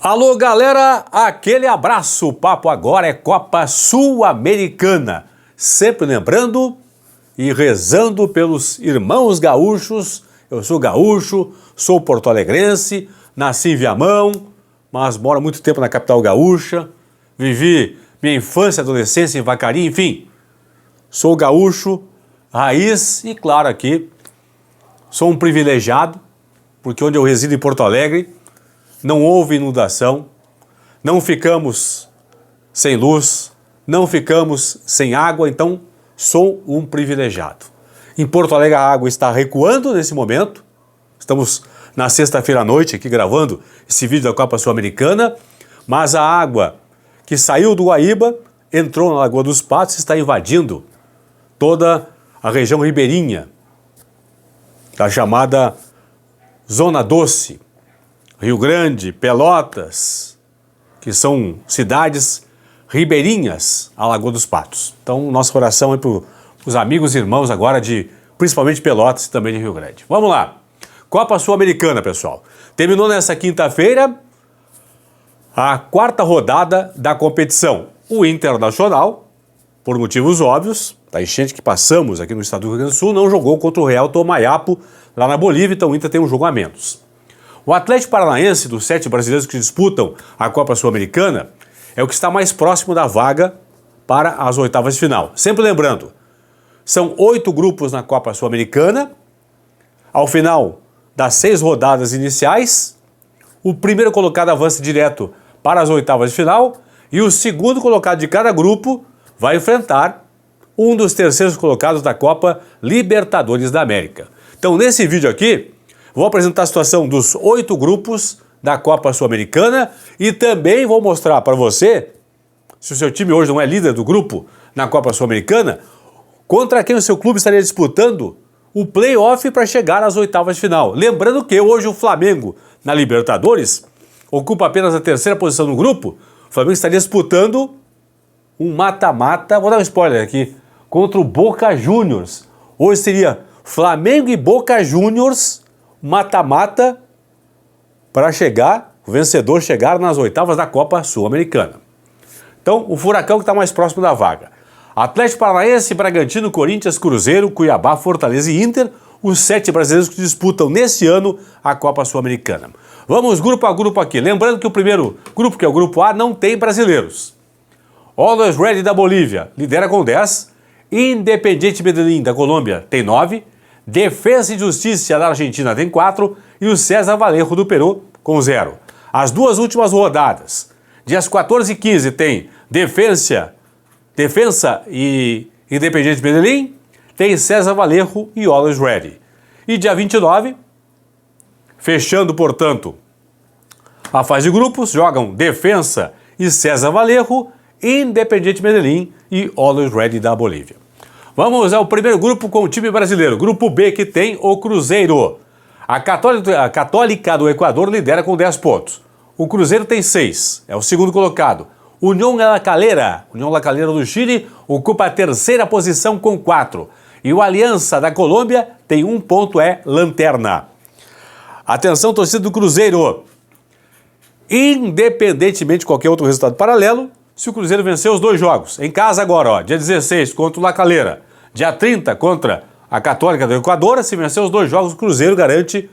Alô galera, aquele abraço, o papo agora é Copa Sul-Americana. Sempre lembrando e rezando pelos irmãos gaúchos. Eu sou gaúcho, sou porto-alegrense, nasci em Viamão, mas moro há muito tempo na capital gaúcha. Vivi minha infância e adolescência em Vacaria, enfim. Sou gaúcho, raiz e claro aqui, sou um privilegiado, porque onde eu resido em Porto Alegre, não houve inundação, não ficamos sem luz, não ficamos sem água, então sou um privilegiado. Em Porto Alegre a água está recuando nesse momento, estamos na sexta-feira à noite aqui gravando esse vídeo da Copa Sul-Americana, mas a água que saiu do Guaíba, entrou na Lagoa dos Patos e está invadindo toda a região ribeirinha, da chamada Zona Doce, Rio Grande, Pelotas, que são cidades ribeirinhas à Lagoa dos Patos. Então, nosso oração é para os amigos e irmãos agora de, principalmente Pelotas e também de Rio Grande. Vamos lá. Copa Sul-Americana, pessoal. Terminou nessa quinta-feira a quarta rodada da competição. O Internacional, por motivos óbvios, da enchente que passamos aqui no estado do Rio Grande do Sul, não jogou contra o Real Tomayapo lá na Bolívia, então o Inter tem um jogo a menos. O Atlético Paranaense, dos 7 brasileiros que disputam a Copa Sul-Americana, é o que está mais próximo da vaga para as oitavas de final. Sempre lembrando, são 8 grupos na Copa Sul-Americana. Ao final das 6 rodadas iniciais, o primeiro colocado avança direto para as oitavas de final e o segundo colocado de cada grupo vai enfrentar um dos terceiros colocados da Copa Libertadores da América. Então, nesse vídeo aqui, vou apresentar a situação dos 8 grupos da Copa Sul-Americana e também vou mostrar para você, se o seu time hoje não é líder do grupo na Copa Sul-Americana, contra quem o seu clube estaria disputando o play-off para chegar às oitavas de final. Lembrando que hoje o Flamengo, na Libertadores, ocupa apenas a terceira posição no grupo. O Flamengo estaria disputando um mata-mata, vou dar um spoiler aqui, contra o Boca Juniors. Hoje seria Flamengo e Boca Juniors, mata-mata, para chegar, o vencedor chegar nas oitavas da Copa Sul-Americana. Então, o Furacão que está mais próximo da vaga. Atlético Paranaense, Bragantino, Corinthians, Cruzeiro, Cuiabá, Fortaleza e Inter, os 7 brasileiros que disputam nesse ano a Copa Sul-Americana. Vamos grupo a grupo aqui. Lembrando que o primeiro grupo, que é o grupo A, não tem brasileiros. Always Ready da Bolívia lidera com 10, Independiente Medellín da Colômbia tem 9, Defensa e Justiça da Argentina tem 4 e o César Vallejo do Peru com 0. As duas últimas rodadas, dias 14 e 15, tem Defensa e Independiente Medellín, tem César Vallejo e Always Ready. E dia 29, fechando, portanto, a fase de grupos, jogam Defensa e César Vallejo, Independiente Medellín e Always Ready da Bolívia. Vamos ao primeiro grupo com o time brasileiro. Grupo B, que tem o Cruzeiro. A Católica do Equador lidera com 10 pontos. O Cruzeiro tem 6, é o segundo colocado. Unión La Calera do Chile, ocupa a terceira posição com 4. E o Aliança da Colômbia tem 1 ponto, é lanterna. Atenção, torcida do Cruzeiro. Independentemente de qualquer outro resultado paralelo, se o Cruzeiro vencer os 2 jogos, em casa agora, ó, dia 16 contra o La Calera, dia 30 contra a Católica do Equador, se vencer os 2 jogos, o Cruzeiro garante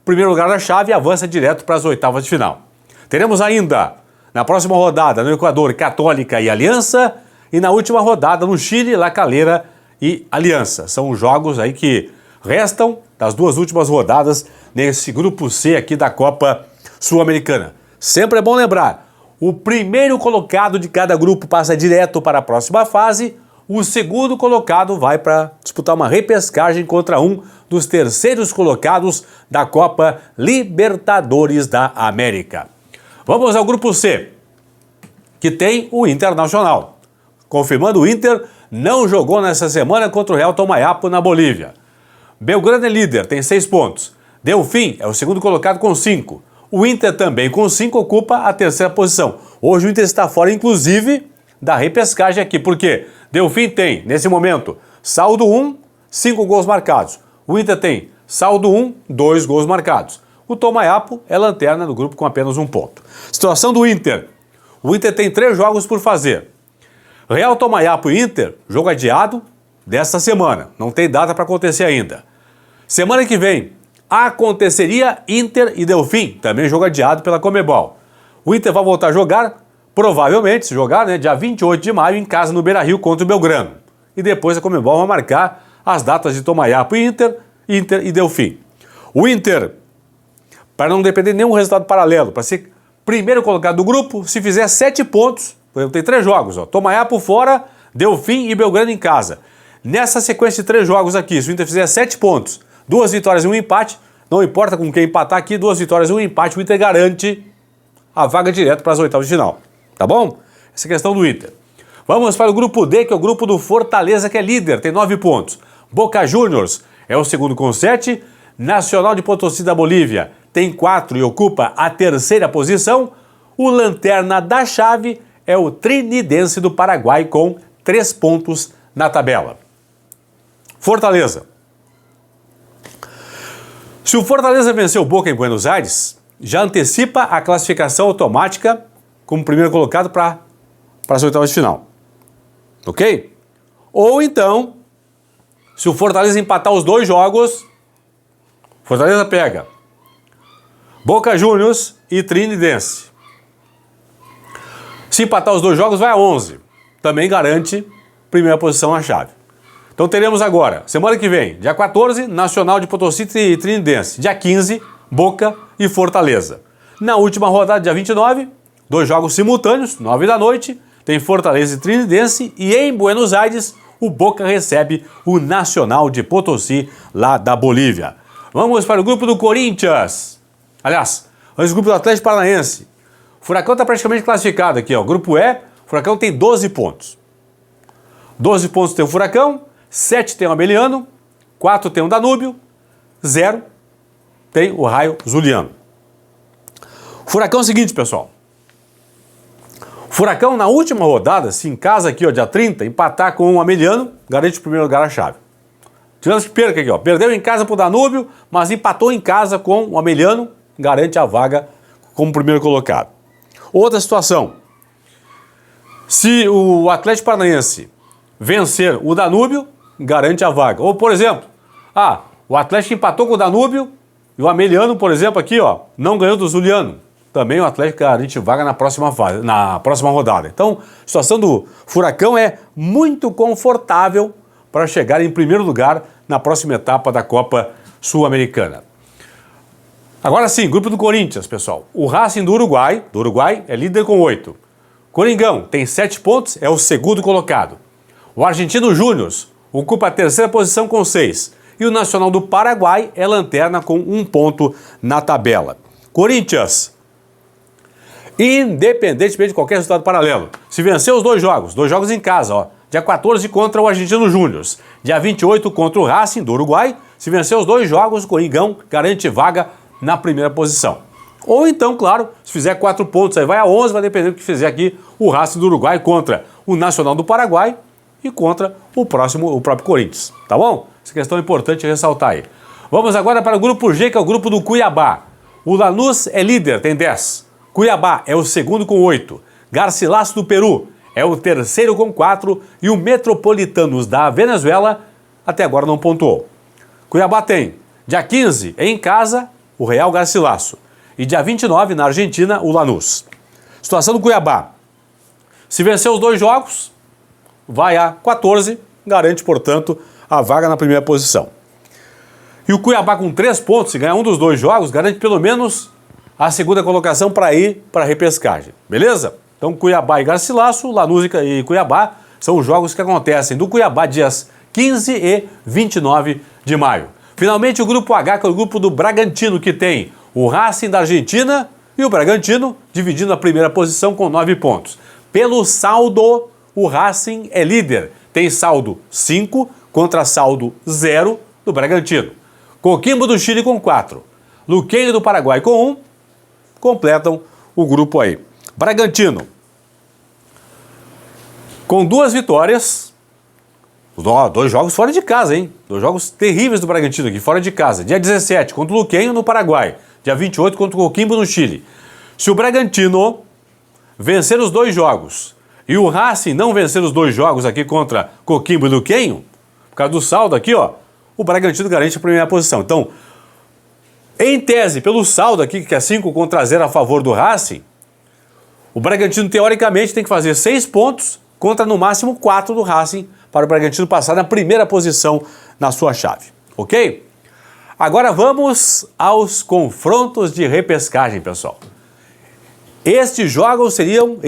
o primeiro lugar na chave e avança direto para as oitavas de final. Teremos ainda, na próxima rodada, no Equador, Católica e Aliança, e na última rodada, no Chile, La Calera e Aliança. São os jogos aí que restam das 2 últimas rodadas nesse grupo C aqui da Copa Sul-Americana. Sempre é bom lembrar, o primeiro colocado de cada grupo passa direto para a próxima fase, o segundo colocado vai para disputar uma repescagem contra um dos terceiros colocados da Copa Libertadores da América. Vamos ao grupo C, que tem o Internacional. Confirmando, o Inter não jogou nessa semana contra o Real Tomayapo na Bolívia. Belgrano é líder, tem 6 pontos. Delfim é o segundo colocado com 5. O Inter também com 5 ocupa a terceira posição. Hoje o Inter está fora, inclusive, da repescagem aqui. Por quê? Delfim tem, nesse momento, saldo 1, 5 gols marcados. O Inter tem saldo 1, 2 gols marcados. O Tomayapo é lanterna do grupo com apenas um ponto. Situação do Inter. O Inter tem 3 jogos por fazer. Real Tomayapo e Inter, jogo adiado desta semana. Não tem data para acontecer ainda. Semana que vem, aconteceria Inter e Delfim, também jogo adiado pela Conmebol. O Inter vai voltar a jogar, provavelmente, se jogar, né, dia 28 de maio, em casa no Beira-Rio contra o Belgrano. E depois a Conmebol vai marcar as datas de Tomayapo e Inter e Delfim. O Inter, para não depender de nenhum resultado paralelo, para ser primeiro colocado do grupo, se fizer 7 pontos, tem 3 jogos, ó, Tomayapo fora, Delfim e Belgrano em casa. Nessa sequência de 3 jogos aqui, se o Inter fizer 7 pontos, 2 vitórias e 1 empate, não importa com quem empatar aqui, 2 vitórias e 1 empate, o Inter garante a vaga direto para as oitavas de final. Tá bom? Essa é a questão do Inter. Vamos para o grupo D, que é o grupo do Fortaleza, que é líder, tem 9 pontos. Boca Juniors é o segundo com 7. Nacional de Potosí da Bolívia tem 4 e ocupa a 3ª posição. O lanterna da chave é o Trinidense do Paraguai com 3 pontos na tabela. Fortaleza. Se o Fortaleza vencer o Boca em Buenos Aires, já antecipa a classificação automática como primeiro colocado para as oitavas de final. Ok? Ou então, se o Fortaleza empatar os 2 jogos, Fortaleza pega Boca Juniors e Trinidense. Se empatar os 2 jogos, vai a 11. Também garante primeira posição na chave. Então teremos agora, semana que vem, dia 14, Nacional de Potosí e Trinidense. Dia 15, Boca e Fortaleza. Na última rodada, dia 29, 2 jogos simultâneos, 9 da noite, tem Fortaleza e Trinidense. E em Buenos Aires, o Boca recebe o Nacional de Potosí, lá da Bolívia. Vamos para o grupo do Corinthians. Aliás, antes do grupo do Atlético Paranaense. O Furacão está praticamente classificado aqui, ó. Grupo E, o Furacão tem 12 pontos. 12 pontos tem o Furacão, 7 tem o Ameliano, 4 tem o Danúbio, 0 tem o Raio Zuliano. O Furacão é o seguinte, pessoal. O Furacão, na última rodada, se em casa aqui, ó, dia 30, empatar com o Ameliano, garante o primeiro lugar na chave. Tivemos que perca aqui, ó. Perdeu em casa pro Danúbio, mas empatou em casa com o Ameliano, garante a vaga como primeiro colocado. Outra situação. Se o Atlético Paranaense vencer o Danúbio, garante a vaga. Ou, por exemplo, o Atlético empatou com o Danúbio e o Ameliano, por exemplo, aqui, ó, não ganhou do Zuliano. Também o Atlético garante vaga na próxima fase, na próxima rodada. Então, a situação do Furacão é muito confortável para chegar em primeiro lugar na próxima etapa da Copa Sul-Americana. Agora sim, grupo do Corinthians, pessoal. O Racing do Uruguai é líder com 8. Coringão tem 7 pontos, é o segundo colocado. O Argentino Júnior ocupa a 3ª posição com 6. E o Nacional do Paraguai é lanterna com 1 ponto na tabela. Corinthians, independentemente de qualquer resultado paralelo, se vencer os 2 jogos em casa, ó, dia 14 contra o Argentino Júnior, dia 28 contra o Racing do Uruguai, se vencer os 2 jogos, o Coringão garante vaga na primeira posição. Ou então, claro, se fizer 4 pontos, aí vai a 11, vai depender do que fizer aqui o Racing do Uruguai contra o Nacional do Paraguai e contra o próprio Corinthians, tá bom? Essa questão é importante ressaltar aí. Vamos agora para o grupo G, que é o grupo do Cuiabá. O Lanús é líder, tem 10. Cuiabá é o segundo com 8. Garcilaso do Peru é o terceiro com 4. E o Metropolitanos da Venezuela até agora não pontuou. Cuiabá tem, dia 15, em casa, o Real Garcilaso. E dia 29, na Argentina, o Lanús. Situação do Cuiabá. Se vencer os 2 jogos, vai a 14, garante, portanto, a vaga na primeira posição. E o Cuiabá com 3 pontos, se ganhar um dos 2 jogos, garante pelo menos a segunda colocação para ir para a repescagem. Beleza? Então Cuiabá e Garcilaso, Lanús e Cuiabá são os jogos que acontecem do Cuiabá dias 15 e 29 de maio. Finalmente o grupo H, que é o grupo do Bragantino, que tem o Racing da Argentina e o Bragantino dividindo a primeira posição com 9 pontos. Pelo saldo, o Racing é líder. Tem saldo 5 contra saldo 0 do Bragantino. Coquimbo do Chile com 4. Luquenho do Paraguai com 1. Completam o grupo aí. Bragantino, com 2 vitórias, 2 jogos fora de casa, hein? 2 jogos terríveis do Bragantino aqui, fora de casa. Dia 17, contra o Luquenho no Paraguai. dia 28 contra o Coquimbo no Chile. Se o Bragantino vencer os 2 jogos e o Racing não vencer os 2 jogos aqui contra Coquimbo e Luquenho, por causa do saldo aqui, ó, o Bragantino garante a primeira posição. Então, em tese, pelo saldo aqui, que é 5-0 a favor do Racing, o Bragantino, teoricamente, tem que fazer 6 pontos contra, no máximo, 4 do Racing, para o Bragantino passar na primeira posição na sua chave. Ok? Agora vamos aos confrontos de repescagem, pessoal. Estes jogos seriam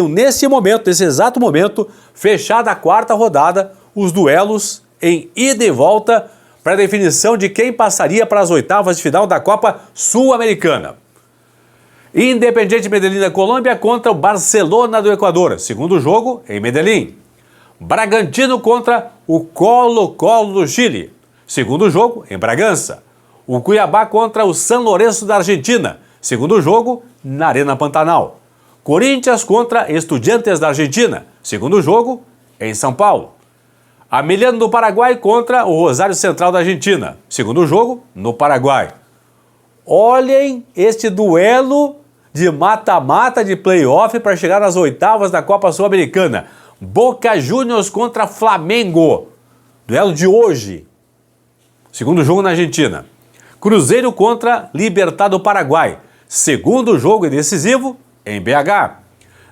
nesse momento, nesse exato momento, fechada a 4ª rodada, os duelos em ida e volta para a definição de quem passaria para as 8ª de final da Copa Sul-Americana. Independiente Medellín da Colômbia contra o Barcelona do Equador, segundo jogo em Medellín. Bragantino contra o Colo-Colo do Chile, segundo jogo em Bragança. O Cuiabá contra o San Lorenzo da Argentina, segundo jogo na Arena Pantanal. Corinthians contra Estudiantes da Argentina, segundo jogo em São Paulo. Amiliano do Paraguai contra o Rosário Central da Argentina, segundo jogo no Paraguai. Olhem este duelo de mata-mata de playoff para chegar nas 8ª da Copa Sul-Americana. Boca Juniors contra Flamengo, duelo de hoje, segundo jogo na Argentina. Cruzeiro contra Libertad do Paraguai, segundo jogo e decisivo em BH.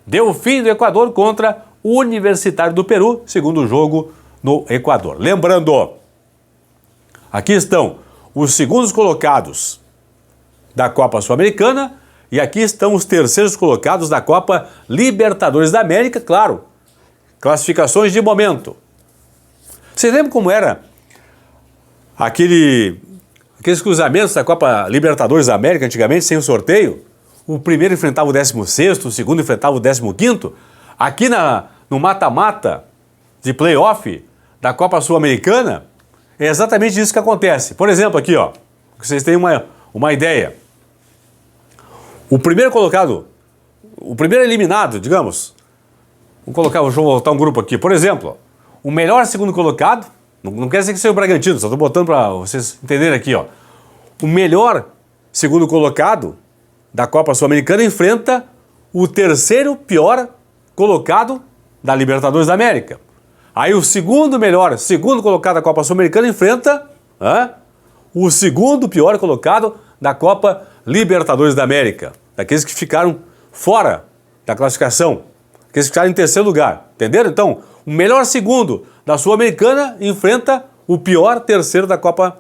Delfim do Equador contra Universitário do Peru, segundo jogo no Equador. Lembrando, aqui estão os segundos colocados da Copa Sul-Americana e aqui estão os terceiros colocados da Copa Libertadores da América, claro, classificações de momento. Vocês lembram como era aqueles cruzamentos da Copa Libertadores da América antigamente, sem o sorteio? O primeiro enfrentava o 16º, o segundo enfrentava o 15º. Aqui no mata-mata de playoff da Copa Sul-Americana, é exatamente isso que acontece. Por exemplo, aqui, ó, que vocês tenham uma ideia. O primeiro colocado, o primeiro eliminado, digamos, vou voltar um grupo aqui. Por exemplo, o melhor segundo colocado, não quer dizer que seja o Bragantino, só estou botando para vocês entenderem aqui, ó. O melhor segundo colocado da Copa Sul-Americana enfrenta o terceiro pior colocado da Libertadores da América. Aí o segundo colocado da Copa Sul-Americana enfrenta o segundo pior colocado da Copa Libertadores da América. Daqueles que ficaram fora da classificação. Aqueles que ficaram em terceiro lugar. Entenderam? Então, o melhor segundo da Sul-Americana enfrenta o pior terceiro da Copa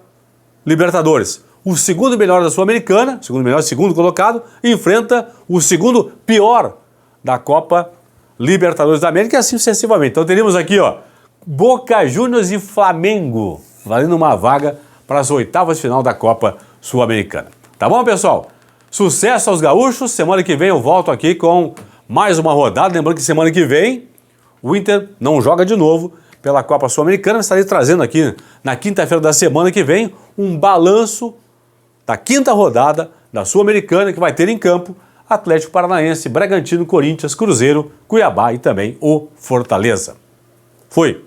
Libertadores. O segundo melhor da Sul-Americana, segundo colocado, enfrenta o segundo pior da Copa Libertadores da América e assim sucessivamente. Então teríamos aqui, ó, Boca Juniors e Flamengo, valendo uma vaga para as 8ª de final da Copa Sul-Americana. Tá bom, pessoal? Sucesso aos gaúchos. Semana que vem eu volto aqui com mais uma rodada. Lembrando que semana que vem o Inter não joga de novo pela Copa Sul-Americana. Estarei trazendo aqui na quinta-feira da semana que vem um balanço da 5ª rodada da Sul-Americana que vai ter em campo Atlético Paranaense, Bragantino, Corinthians, Cruzeiro, Cuiabá e também o Fortaleza. Fui!